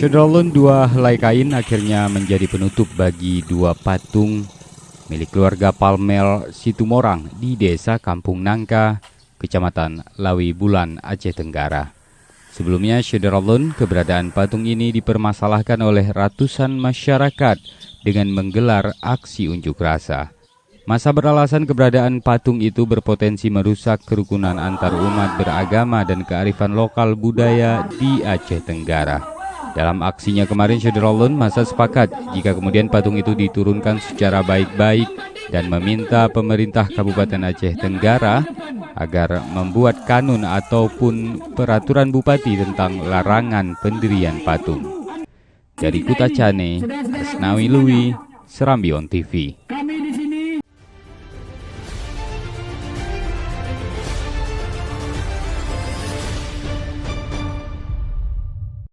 Syederalun, dua helai kain akhirnya menjadi penutup bagi dua patung milik keluarga Palmel Situmorang di desa Kampung Nangka, Kecamatan Lawi Bulan, Aceh Tenggara. Sebelumnya, Syederalun, keberadaan patung ini dipermasalahkan oleh ratusan masyarakat dengan menggelar aksi unjuk rasa. Masa beralasan keberadaan patung itu berpotensi merusak kerukunan antar umat beragama dan kearifan lokal budaya di Aceh Tenggara. Dalam aksinya kemarin, Syederalun, masa sepakat jika kemudian patung itu diturunkan secara baik-baik dan meminta pemerintah Kabupaten Aceh Tenggara agar membuat kanun ataupun peraturan bupati tentang larangan pendirian patung. Dari Kuta Cane, Asnawi Lui, Serambi On TV.